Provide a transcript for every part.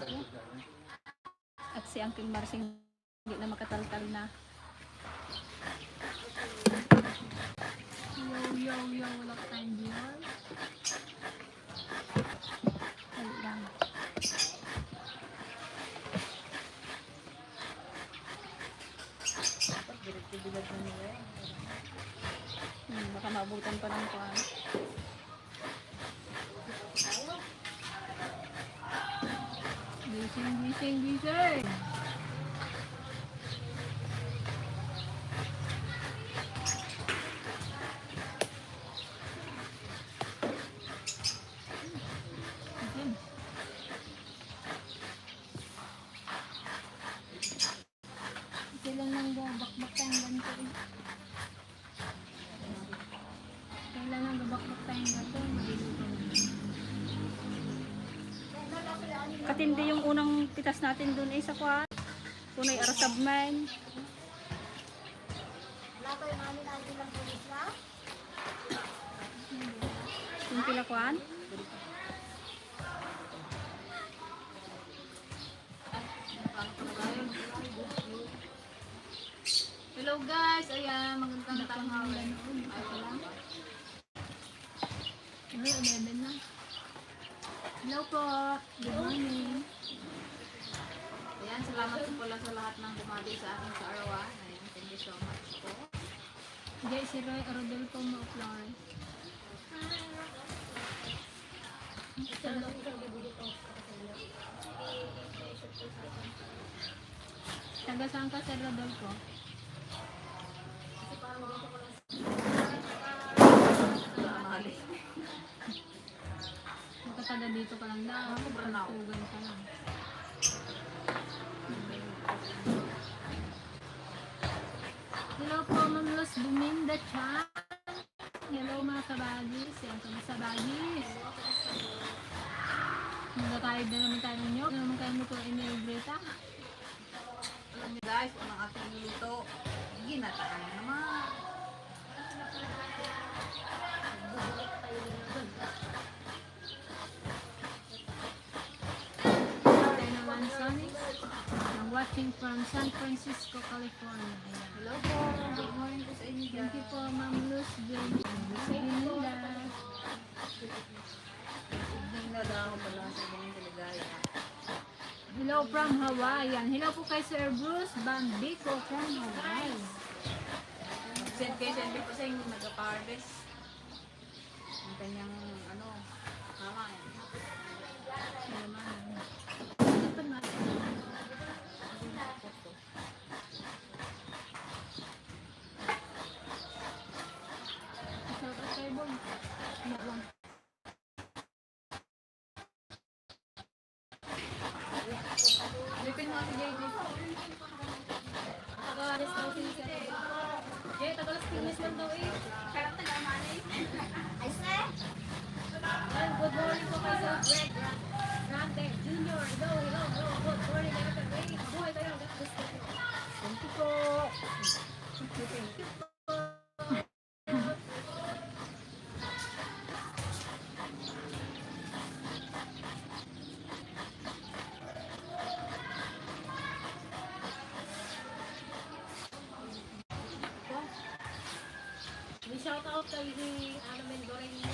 ko. At si Uncle Marsing hindi na makataltal na. Yo, wala ka tayong viewer. Dali lang. Baka maabutan pa ng kuwan. Gising. Kailan lang gabakbak tayong ganito eh. Kailan lang gabakbak tayong ganito, maliligaw na. Katindi yung unang pitas natin dun eh sa kuwan. Punay arasabman. Wala ko yung amin ang ilang pulis na? Yung pila kuwan. Hello guys, ayan, magandang tanghali. Ay, 11 na. Hello po. Good morning. Ayan, salamat po pala sa lahat ng bumati sa akin sa arawan. Ayan, thank you so much po. Jay, si Roy Rodolfo mo-apply. Taga saan ka, Sir Rodolfo? Taga dito pa lang daw. Tugan pa lang. Hello po, Ma'am Los Buminda Chan. Hello mga kabagis. Yan kami sa bagis. Magkakayod na naman tayo ninyo. Ano naman kayo luto in-Brita? Alam niyo guys, unang ating luto, ginataan na naman. I'm watching from San Francisco, California. Ayan. Hello po, good morning po sa inyo. Thank you po, Ma'am Luz Buminda. Evening na daw pala sa mga Teligaya. Hello from Hawaii. Hello po kay Sir Bruce Bambico from Hawaii. Send po sa inyo nag-harvest. Ang kanyang, mama yan. Lipin mo si JJ. Tagalas daw si Sir. Jay, tagalas kinis lang daw eh. Pero taga-manay. Ay, sir! Good morning po kay Sir Greg Grande Jr. Hello. Good morning, Everton Ray. Buhay tayo. Thank you po. Thank you po. Shout out kay Ana Mendoreno,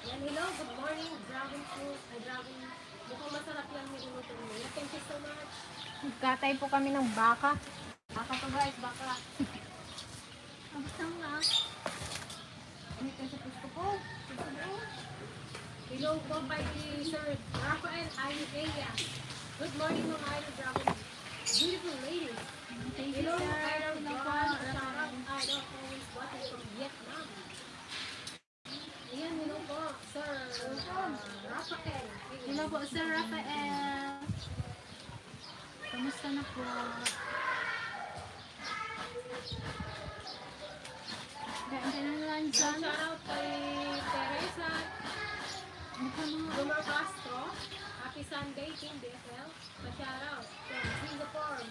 Yan, hello, good morning. Dragon fruit, dragon. Mukhang masarap yan yung inuto niyo. Thank you so much. Nagkatay po kami ng baka. Baka to guys, baka. Ang saan na? Dito sa pusto ko. Hello po kay Sir Rafael Ayueya. Good morning mga idol dragon. Beautiful ladies. Thank you, Hello, sir. idol Hello po. Japan. Shout out idol always watching from Vietnam. Ayan, hello po, Sir Rafael. Hello po, Sir Rafael. Kamusta na po? Ganda na lang dyan. Shout out kay Teresa Lumar Castro. Happy Sunday, Team DFL. Pa-shout out from Singapore.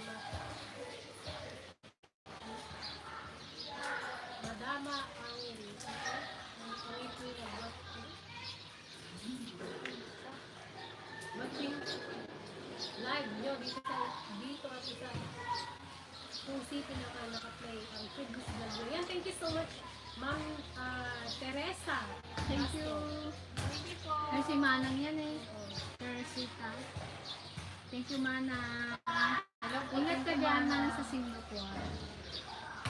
Madama ang ipin na live nyo dito at sa kung City na naka-play ang previous vlog. Yan, thank you so much, Ma'am Teresa. Thank you. Ay, si Manang yan eh. Teresita. Thank you, Manang. Ingat ka dyan, Manang, sa Singapore.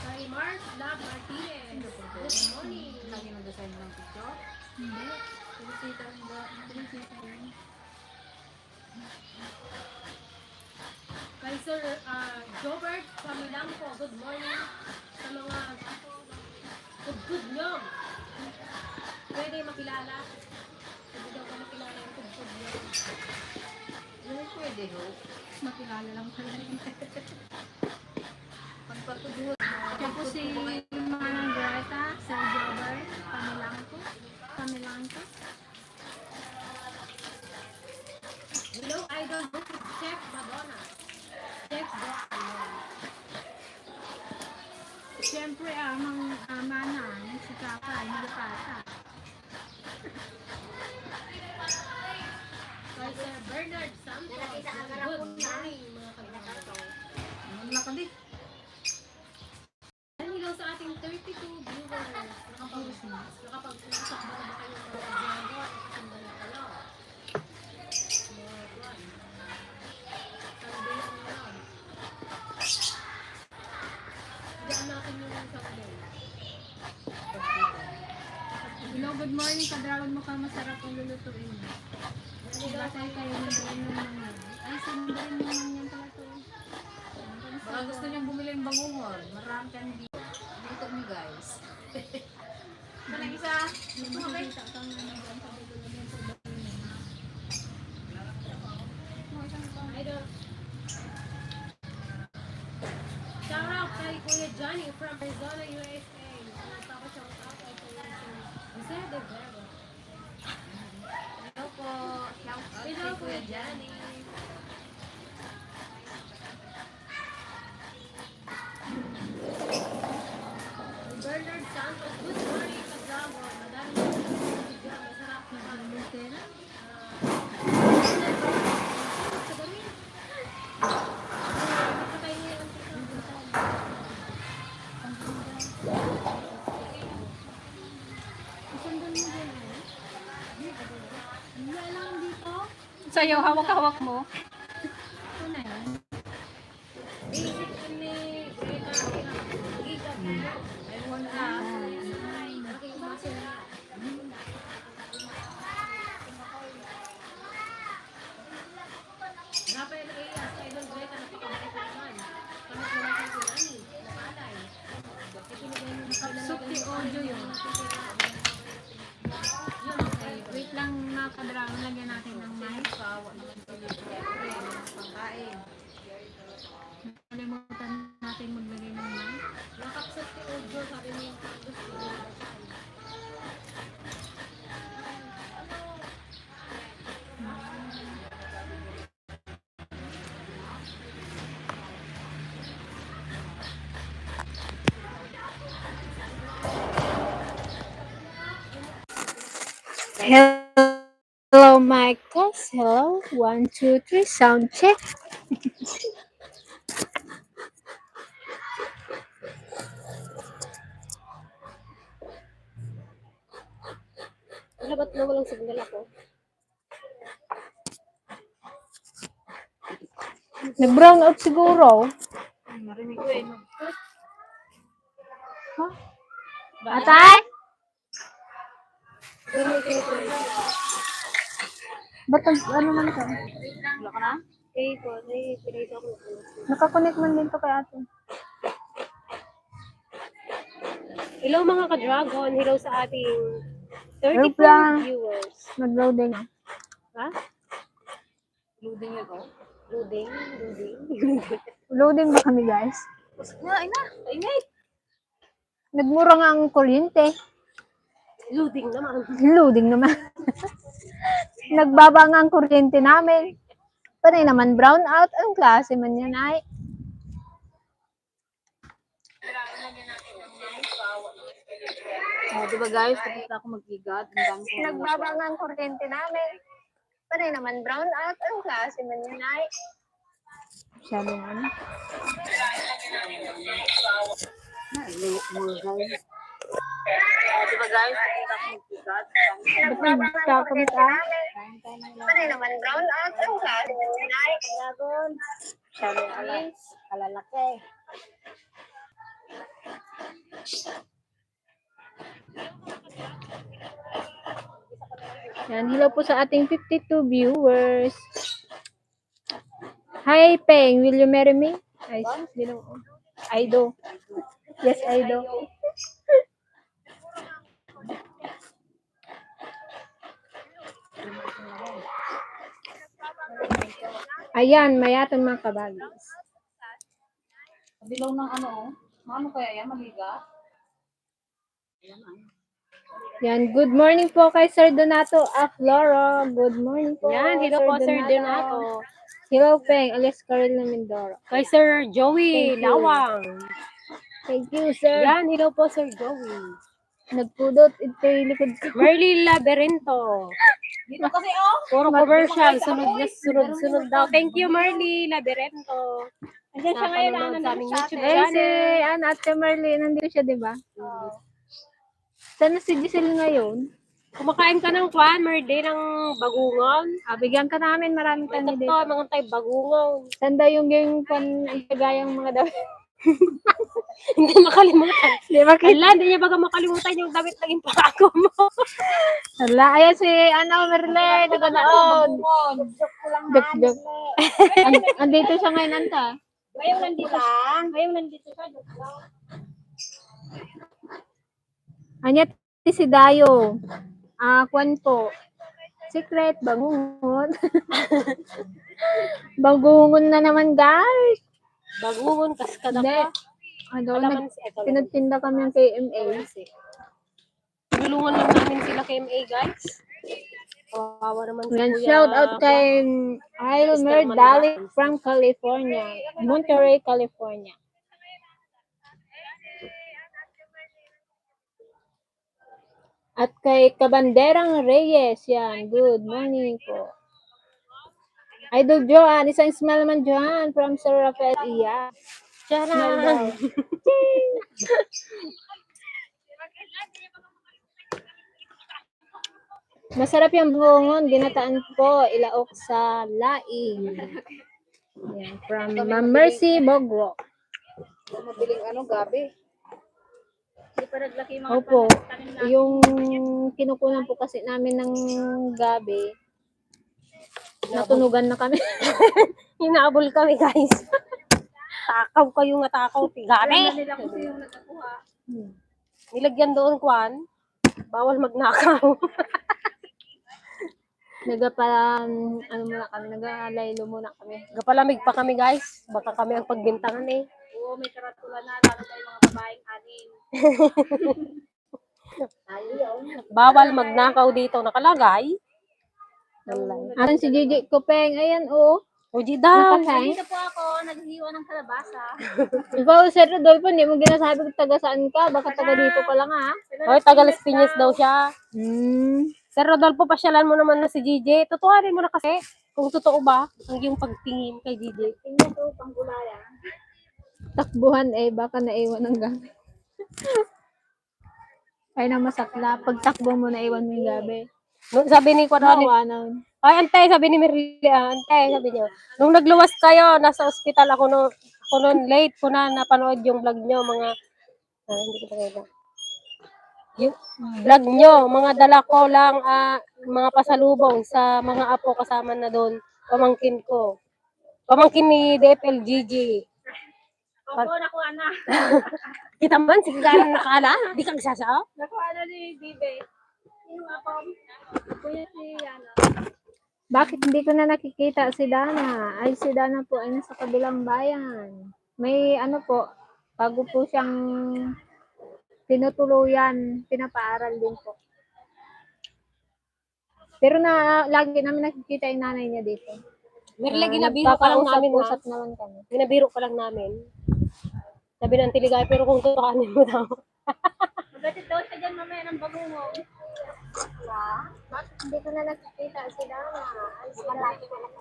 Kay Mars Love Martinez. Good morning. Lagi nag-design ng picture? Hindi. Teresita rin ba? Teresita rin. Kay Sir Jobert Camilangco, good morning. Sa mga good nyo. Pwede makilala. Pwede daw ka makilala yung good nyo. Hindi pwede, ho. Makilala lang pala. Pagpatuduhan. Siya po si Manang Greta, Sir Jobber, Camilangco. Hello, idol. Chef Madonna. Chef Madonna. Siyempre, Manang, si Kaka, hindi Kaka. Kay Sir Bernard Santos. Good morning, mga kaibigan. Ang lakad eh. Hello sa ating 32 viewers. Nakapag-usap ba kayo mga kaibigan? Kasundan na kayo. Mga kwan. Sunday lang yun. Diyan natin yung Sunday. Hello, good morning. Kadragon mo ka, masarap ang lulutuin mo. Diba tayo kayo nandarin ng mga. Ay, sinundarin mo naman yan pala to. Baka gusto niyang bumili ng bangungon. Marami kang dito. Dito mo, guys. Parang isa. Yung makikita kang ano dyan sa dulo ng pagbakunin. Idol. Shout out kay Kuya Johnny from Arizona, USA. Tapos shout out kay Kuya Jose de Vera. Hello po. Shout out Hello, kay Kuya Johnny. Bernard Santos, good morning, Kadrago. Madami na masarap na Lutera? Isundan mo din eh. Wala lang dito. Sa'yo, hawak-hawak mo. Ito na yan. Ayun na. Rafael Ayas, Idol Greta, napakabait naman. Kami po natin si Nani, napalay. Suki audio yun. Yun, okay. Wait lang mga kadragon, lagyan natin ng mic. Kawa naman tuloy. Siyempre, pagkain. Kalimutan natin maglagay ng mic. Nakapsat si Ojo, sabi niya yung gusto ko. Hello, mic test. Hello. 1, 2, 3. Sound check. Ano ba't na walang signal ako? Nag-brown out siguro. Narinig ko eh. Ha? Atay? Ba't ano man ka? Wala ka na? Eh, po, pinito ko. Nakakonect man din to kay ate. Hello mga ka-dragon, hello sa ating Hello, 32 Plan. viewers. Nag-loading na. Ha? Loading yun ako. Loading. Loading ba kami guys? Ay na! Ingay! Nagmura nga ang kuryente. Loading naman. Loading naman. Nagbaba nga ang kuryente namin. Panay naman brown out. Ang klase man yan ay. Oh, diba guys, tapos na ako mag-igat. Ang dami ko. Nagbaba nga ang kuryente namin. Panay naman brown out. Ang klase man yun ay. Masyadong ano. Di ba guys? Ba't nagkakamit ah? Panay naman brown out. Ang klase man yun ay. Dragon. Masyadong Kalalaki. Yan, hello po sa ating 52 viewers. Hi, Peng. Will you marry me? Ay, bilang I do. Yes, I do. Ayan, mayatan mga kabagis. Dilaw ng ano, oh. Ano kaya yan? Maliga? Yan, good morning po kay Sir Donato Afloro. Good morning po. Yan, hello po Sir Donato. Hello, Peng, alias Carol na Mindoro. Kay Sir Joey Thank you. Lawang. Thank you, sir. Yan, hello po Sir Joey. Nagpudot ito yung likod ko. Merly Laberinto. Dito kasi, oh. Puro commercial, sunod daw. Thank you Merly Laberinto. Andiyan siya ngayon. Napanood sa aming YouTube Eh, si channel. Ate Marlene, nandito siya, di ba? Sana si Giselle ngayon? Kumakain ka ng kwan, Merly, ng bagungon. Bigyan ka namin, maraming May kami tatlo, dito. mga tayo bagungon. Sanda yung gayang mga damit. Hindi makalimutan. Di ba? Ala, hindi niya baga makalimutan yung damit naging pako mo. Hala, ayan si Marlene, naganood. Joke. Andito siya ngayon, Anta. Ngayon nandito lang. Ngayon nandito siya. Anya, si Dayo. Kwan po. Secret, bangungon. Bangungon na naman, guys. Bagungon, kaskada Hindi. pa. Ano, pinagtinda kami ng KMA. Tulungan lang namin sila kay MA, guys. Kawawa naman si Yan, Kuya. shout out kay Ilmer Dali from California, Monterey, California. At kay Kabanderang Reyes, yan, good morning po. Idol Joan, isang smile naman Joan from Sir Rafael Iya. Charan! Masarap yung bungon, ginataan po, ilaok sa laing. Yan, from Ma'am Mercy Bogro. Mabiling ano, gabi. Hindi pa naglaki yung mga Opo, yung kinukunan po kasi namin ng gabi, natunugan na kami. Hinaabol kami, guys. Takaw kayo nga takaw. Tigami! nila kung sino nagkakuha. Nilagyan doon, kwan. Bawal magnakaw. Nagalaylo muna kami. Gapalamig pa kami, guys. Baka kami ang pagbintangan eh. Oo, may karatula na. Lalo tayo mga babaeng anin. Bawal magnakaw dito. Nakalagay. Ayan si Gigi Kopeng, ayan oo. Uji daw. Nakasay. Dito po ako, naghihiwa ng kalabasa. Ikaw, Sir Rodolfo, hindi mo ginasabi kung taga saan ka. Baka taga dito ka lang ha. Hoy, taga Las Piñas daw siya. Hmm. Sir Rodolfo, pasyalan mo naman na si DJ. Tutuhanin mo na kasi kung totoo ba ang iyong pagtingin kay DJ. Tingnan to, panggulayan. Takbuhan baka naiwan ng gamit. Ay na masakla. Pag takbo mo, naiwan mo yung gabi. Sabi ni Kwadani, Nawanan. ay, antay, sabi ni Mirlia, antay, sabi niya. Nung nagluwas kayo, nasa ospital ako noon late ko na napanood yung vlog nyo, mga, hindi ko talaga. Yung vlog nyo, mga dala ko lang, mga pasalubong sa mga apo kasama na doon, pamangkin ko. Pamangkin ni DFLGG. Opo, nakuha na. Kita man, sige gano'n nakala, di kang sasao. Nakuha na ni Bibe. Yung ako, kuya si Yana. Bakit hindi ko na nakikita si Dana? Ay, si Dana po ay nasa kabilang bayan. May ano po, bago po siyang tinutuluyan, pinapaaral din po. Pero lagi namin nakikita yung nanay niya dito. Merla, ginabiro pa lang namin, ha? Usap naman kami. Ginabiro pa lang namin. Sabi ng tiligay, pero kung tutukanin mo daw. Magatid daw siya dyan mamaya ng bagungong. Hindi ko na nakikita sila na alis sila. Malaki ko ano po?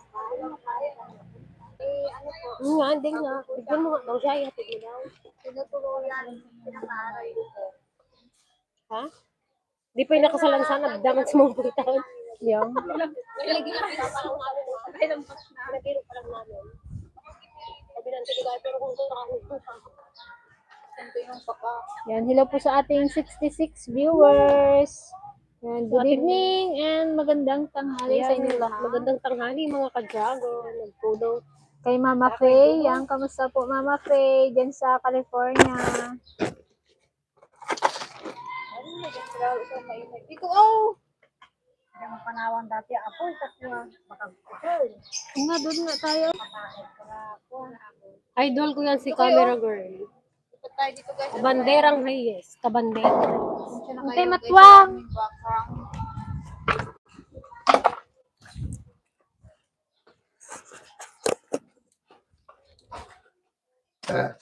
Nga, hindi nga. Bigyan mo nga daw siya, ihatid mo daw. Tinutulungan, pinapaaral ko. Ha? Di pa yung nakasalan sana, damat sa mga butang. Yung. Nagiro pa lang namin. Sabi ng tiligay, pero kung ito nakakita. Yan, hello po sa ating 66 viewers. Yan, good evening and magandang tanghali sa inyo lahat. Magandang tanghali mga ka-dragon. Nagpulong. Kay Mama Faye, yan, kamusta po Mama Faye, dyan sa California. Ito, oh! Kaya mapanawang dati ako, tatlo, makagpapal. Nga, doon nga tayo. Idol ko yan si Camera Girl. Ito tayo dito guys. Kabanderang Reyes. Kabanderang Reyes. Antay matwang.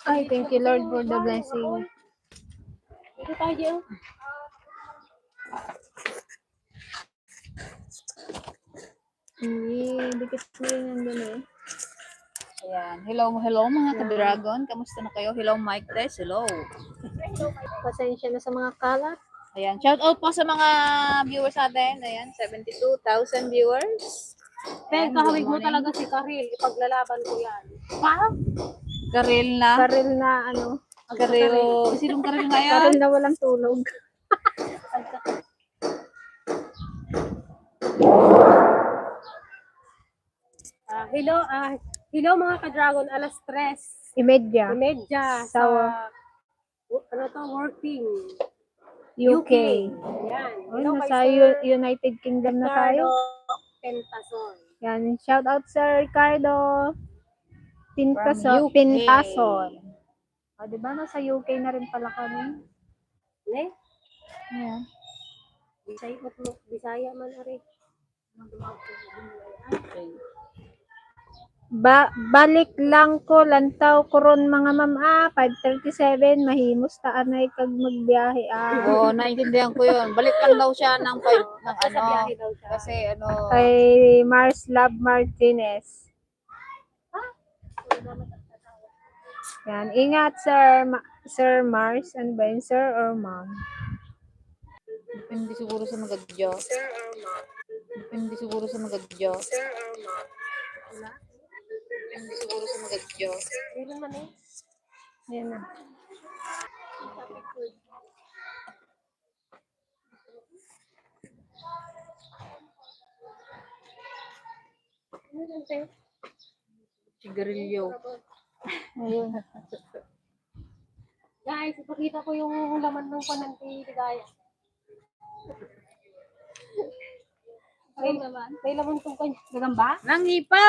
Ay, thank you Lord for the blessing. Dito tayo. Dikit mo rin nandun eh. Ayan. Hello mga ka-dragon. Kamusta na kayo? Hello Mike Tess. Hello. Pasensya na sa mga kalat. Ayan. Shout out po sa mga viewers natin. Ayan. 72,000 viewers. Pen, Ayan, kahawig good mo morning. talaga si Karil. Ipaglalaban ko yan. Karil na. Karil na ano. Karil. Sinong Karil Karil ngayon? na walang tulog. Hello mga ka-dragon. Alas 3. Imedya. Imedya Sa ano to, working. UK. Ayan. Ay, Hello nasa kay Sir United Kingdom na Ricardo tayo. Pentason. Yan, shout out Sir Ricardo From UK. Pintason. O, di ba nasa UK na rin pala kami? Ne? Ayan. Bisaya man ari. Balik lang ko lantaw kuron mga ma'am 5:37 mahimos taan ay kag magbiyahe Oo, naintindihan ko yun. Balik lang daw siya ng 5 ng Sa ano. biyahe daw siya. Kasi ano. kay Mars Love Martinez. Yan, ingat Sir Mars, and ba yun, Sir or Ma'am? Depende siguro sa magadyo. Depende siguro sa magadyo. Depende siguro sa magadyo. Meron man eh. Yan na. Sigarilyo. Ayun. Guys, ipakita ko yung laman ng panangki ligaya. May laman tong kanya. Gagamba? Nangipa!